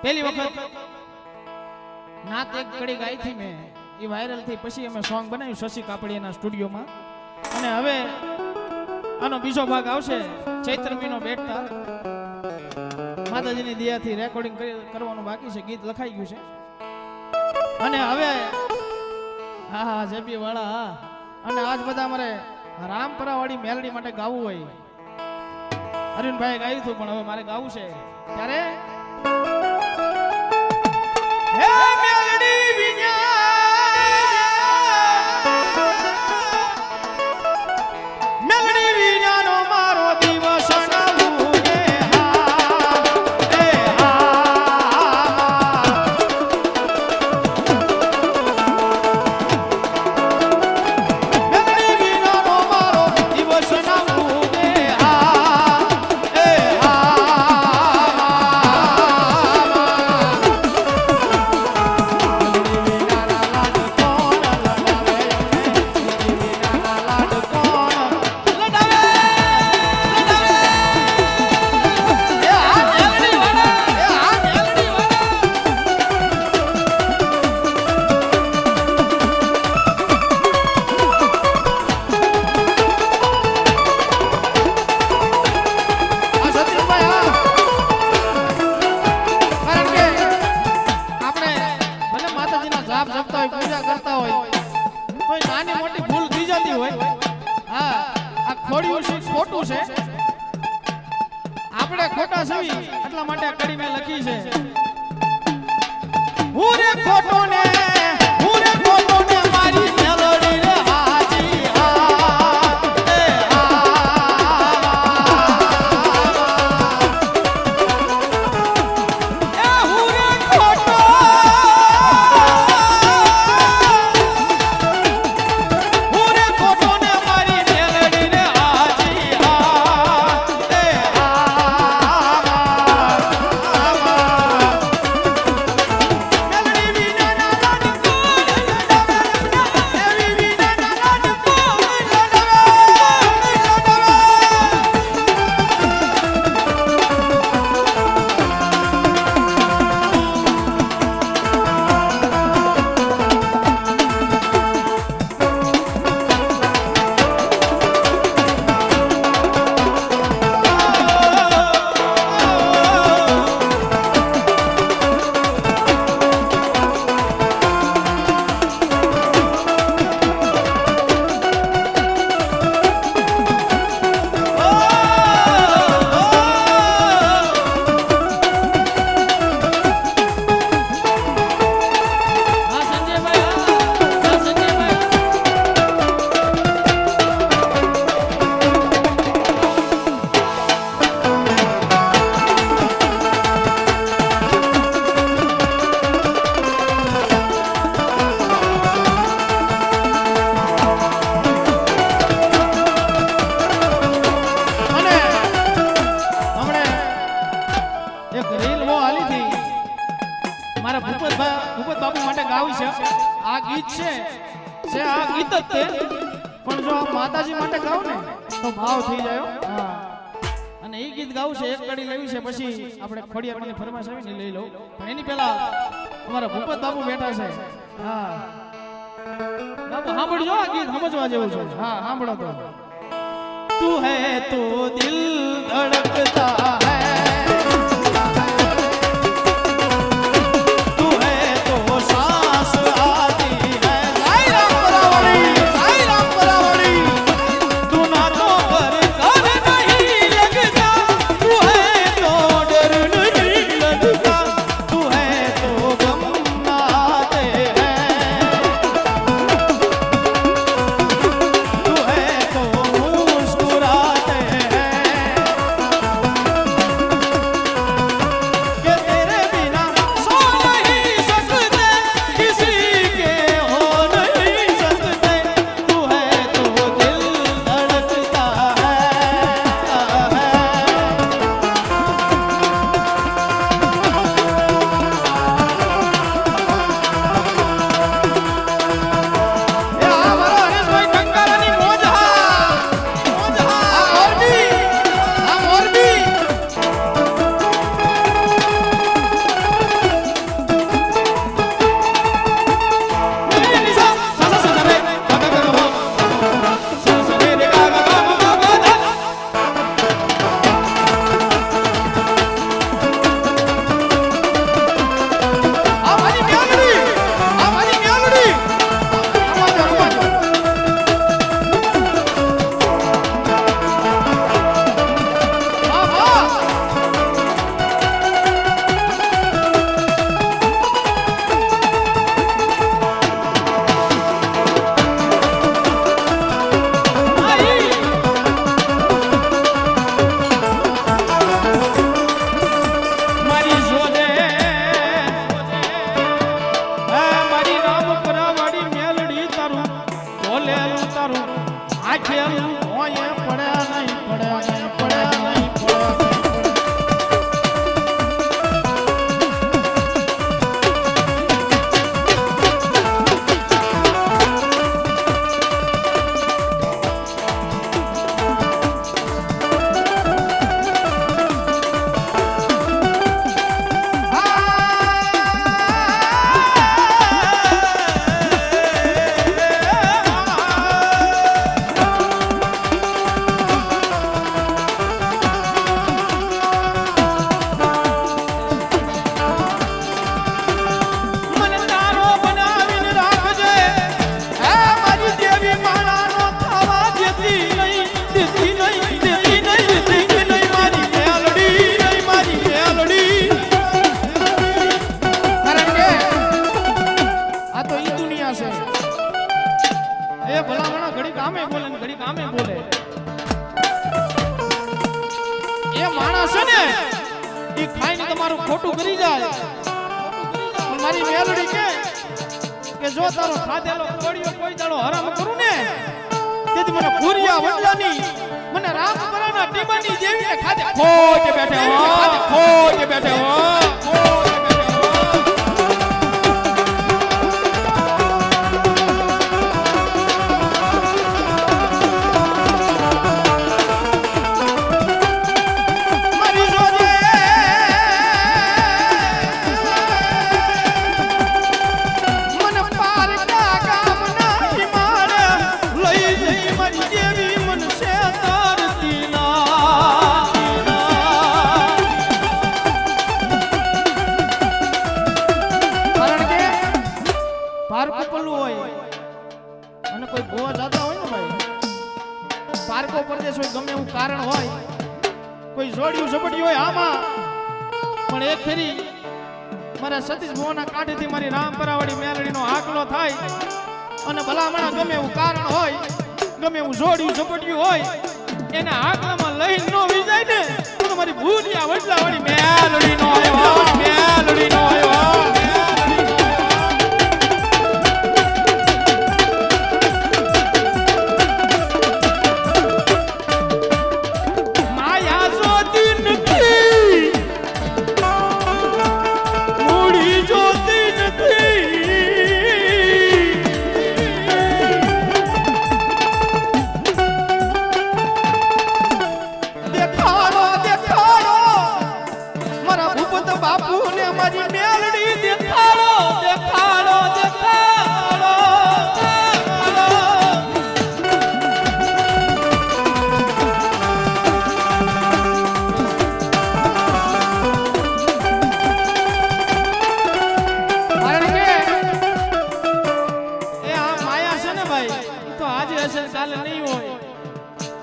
પહેલી વખત નાત એક કડી ગાઈ થી મેં, એ વાયરલ થઈ પછી અમે સોંગ બનાવ્યું શશી કાપડિયાના સ્ટુડિયોમાં. અને હવે આનો બીજો ભાગ આવશે ચૈત્ર મહિનો બેઠતા માતાજીની દયાથી રેકોર્ડિંગ કરવાનું બાકી છે, ગીત લખાઈ ગયું છે. અને હવે હા હા જેબી વાળા હા. અને આજ બધા અમારે રામપરા વાળી મેલડી માટે ગાવું હોય, અરવિંદભાઈ ગાયું હતું પણ હવે મારે ગાવું છે ત્યારે હે મેલડી વિના મેલડી વિનાનો મારો દિવસ પૂજા કરતા હોય તો નાની મોટી ભૂલ થઈ જતી હોય. હા આ ખોડિયું છે, ખોટું છે, આપણે ખોટા છીએ એટલા માટે આ કડી મેં લખી છે. હું રે ખોટો ને મારી મેલોડી રે હાજી ભૂપત બાપુ માટે ગાવી છે. આ ગીત છે આ ગીત જ તે, પણ જો આ માતાજી માટે ગાવ ને તો ભાવ થઈ જાય. હા અને એ ગીત ગાવું છે, એક કડી લેવી છે, પછી આપણે ખોડિયારની ફરમાશ આવી ને લઈ લઉં. પણ એની પહેલા અમારા ભૂપત બાપુ બેઠા છે. હા બાપુ સાંભળજો, આ ગીત સમજવા જેવું છે. હા સાંભળો તો. તું હે તો દિલ ધડકતા હૈ હાથેલું હોય પડ્યા નહીં પડ્યા નહીં પડ્યા નહીં પડ્યા નહીં. એ ભલામણા ઘડી કામે બોલે ને ઘડી કામે બોલે. એ માણસ છે ને એ ખાઈને તમારું ખોટું કરી જાય. પણ મારી મેલડી કે જો તારો ખાધેલો કોળિયો કોઈ દાડો હરામ કરું ને તેથી મને ભૂરિયા વડલાની મને રામપરાના ટીબાની જેવી ખાધે ખોટ બેઠે હો ખોટ બેઠે હો. પારકો પરદેશ હોય ગમે એવું કારણ હોય કોઈ જોડિયું ઝપટ્યું હોય આમાં પણ એક ફેરી મારા સતીશ ભુવનના કાંઠેથી મારી રામપરાવાળી મેલડીનો આકલો થાય અને ભલામણા ગમે એવું કારણ હોય ગમે એવું જોડિયું ઝપટ્યું હોય એને આકલામાં લઈને નો વિજાય ને તો મારી ભૂરિયા વડલાવાળી મેલડીનો આવ્યો મેલડીનો આવ્યો. કાલે નહીં હોય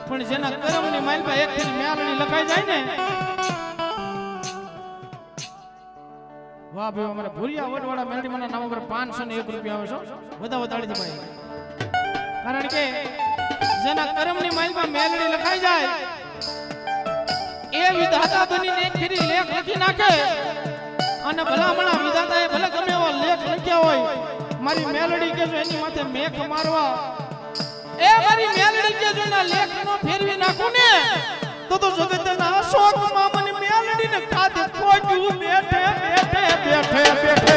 પણ જેના કર્મની માલમાં એક થી મેલડી લખાઈ જાય ને વાહ ભાઈ અમારા ભૂરિયા વડવાળા મેલડી માના નામ પર 501 રૂપિયા આવે છે બધા વધાડી દે ભાઈ. કારણ કે જેના કર્મની માલમાં મેલડી લખાઈ જાય એ વિધાતા બનીને એક ફેરી લેખ લખી નાખે અને ભલામણા વિધાતાએ ભલે ગમે એવો લેખ લખ્યા હોય મારી મેલડી કે જો એની માથે મેખ મારવા એ મારી મેલડી કે જો ના લેખ નો ફેરવી નાખું ને તો જગતના અશોકમાં મને મેલડીને ખાધે ખોટ્યું બેઠે બેઠે બેઠે બેઠે.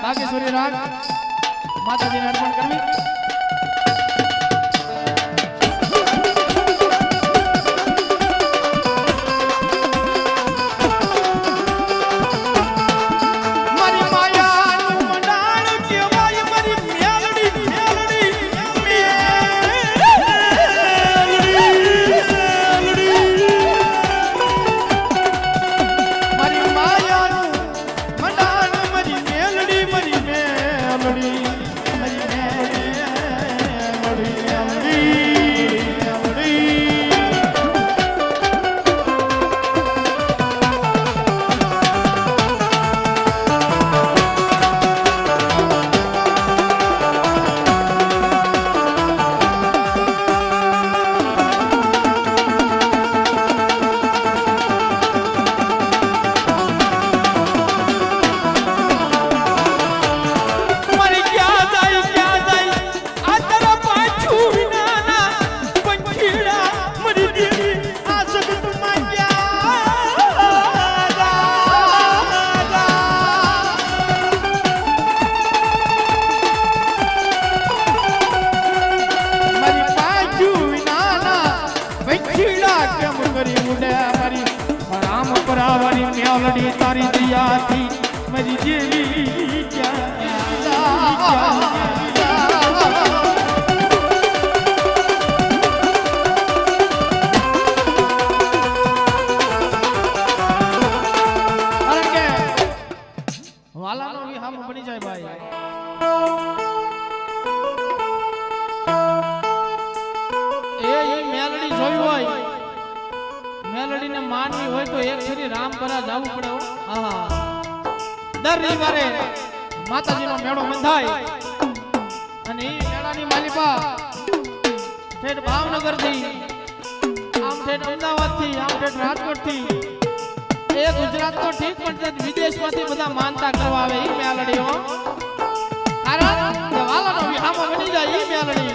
બાગેશ્વરી રાગ માતાજીને અર્પણ કરવી. મારી માયાનું મંડાણ મારી તારી દયાથી મારી જેવી વાલાનો વિહામ બની જાય ભાઈ. એ મેલડી જોઈ હોય, મેલડીને માનવી હોય તો એક ફેરી રામપરા જવું પડે. હા, દર રવિવારે માતાજીનો મેળો બંધાય અને એ મેળાની માલિકા ઠેઠ ભાવનગર થી, આમ ઠેઠ અમદાવાદ થી, આમ ઠેઠ રાજકોટ થી, એ ગુજરાત તો ઠીક પણ વિદેશમાંથી બધા માનતા કરવા આવે ઈ મેલડીઓ. કારણ કે વાલાનો વિહામો બની જાય ઈ મેલડી,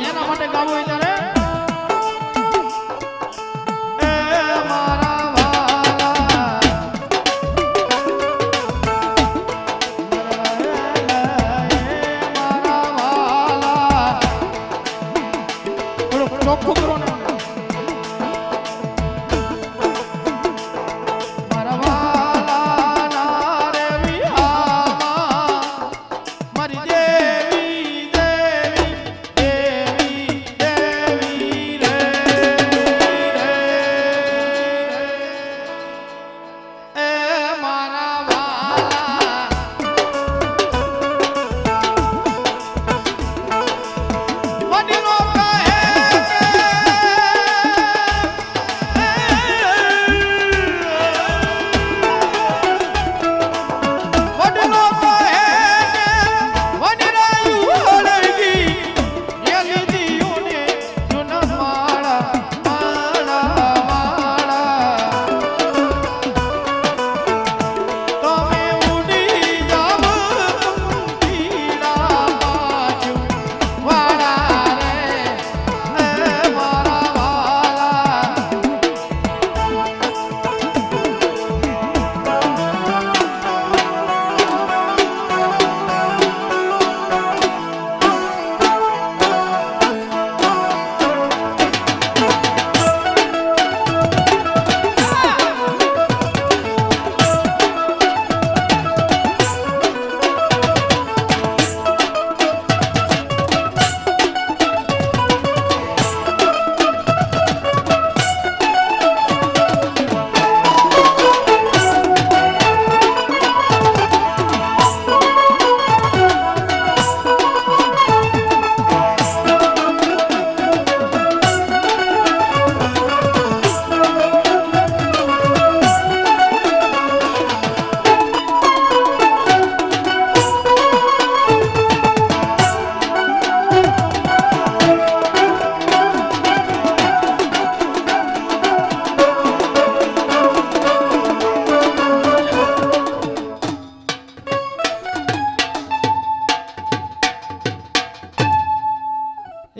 એના માટે ગાવું હોય ત્યારે ચોખ્ખું કરો ને.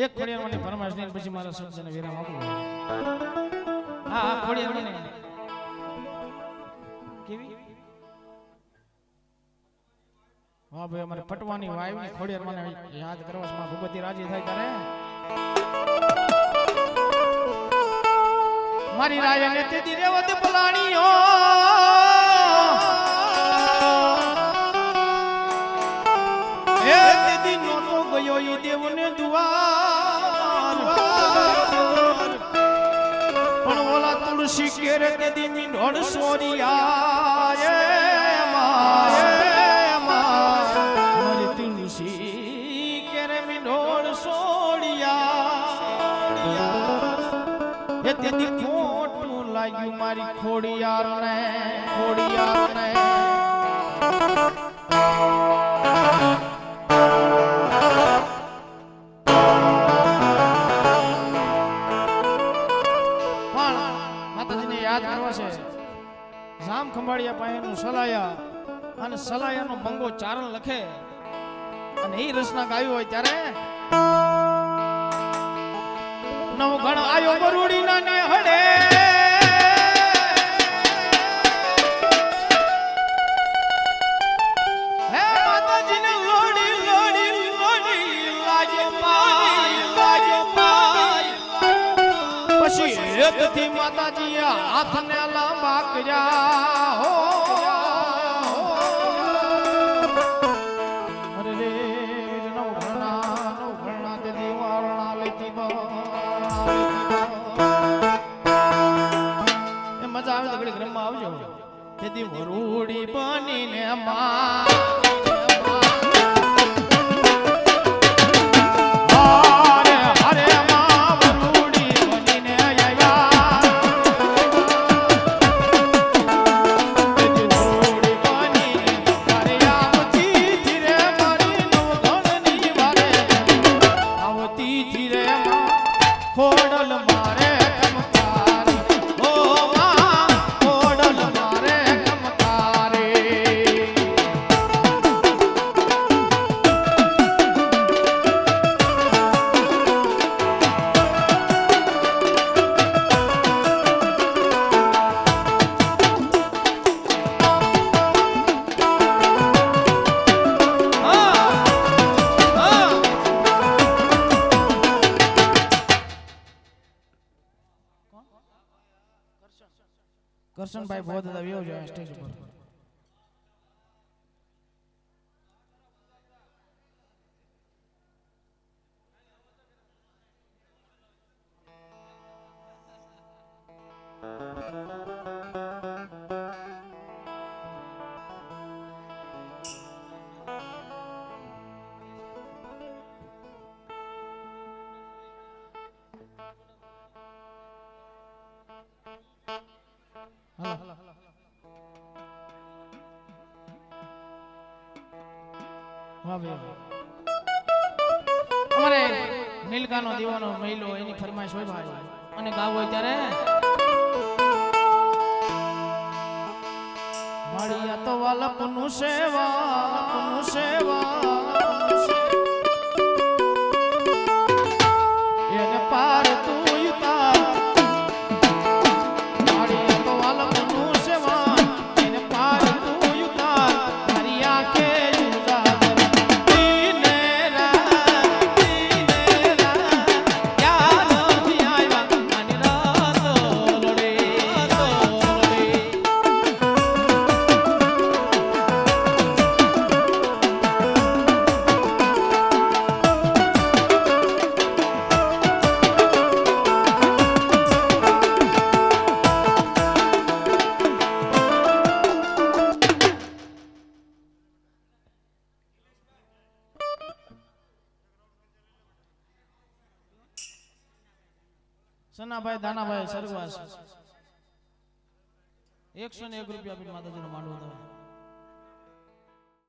એક ખોડિયારની ફરમાઈશ ને પછી મારા શબ્દને વિરામ આપું. હા, ખોડિયારની કેવી? હા ભાઈ, અમારે પટવાની વાયની ખોડિયાર મને યાદ કરવામાં ભગવતી રાજી થાય ત્યારે મારી રાય ને તેદી રેવત પલાણીઓ એ તેદી નોતો ગયો ઈ દેવને દુઆર પણ ઓલા તુલસી કેરે તેદી મીંઢોળ સોરિયા એ મારી તુલસી કેરે મીંઢોળ સોરિયા એ તેદી ખોટું લાગ્યું મારી ખોડિયાર ને જામ ખંભાળિયા પાયાનું સલાયા અને સલાયાનો બંગો ચારણ લખે અને એ રચના ગાયું હોય ત્યારે નવ ગણ આયો બરુડીના ને હડે હે માતાજીને લોડી લાગ્યો પાય પછી તેથી માતાજીએ હાથને લાંબા કર્યા હો અરે રે નવ ઘણા તે દીવારણા લેતી એ મજા આવે તો ઘડી ઘરમાં આવજો તેથી વરૂડી બનીને કરશનભાઈ બહુ દાદા વ્યવ જાય સ્ટેજ ઉપર અમારે નીલકાનો દીવાનો મહિલો એની ફરમાઈશ હોય ભાઈ અને ગાવ હોય ત્યારે મળ્યા તો વાલપનું સેવા એને પાર તું ઉતાર મળ્યા તો વાલપનું સેવા એને પાર તું ઉતાર મારી આંખે સનાભાઈ દાનાભાઈ સરવાસ 101 રૂપિયા આપીને માતાજીનો માંડવો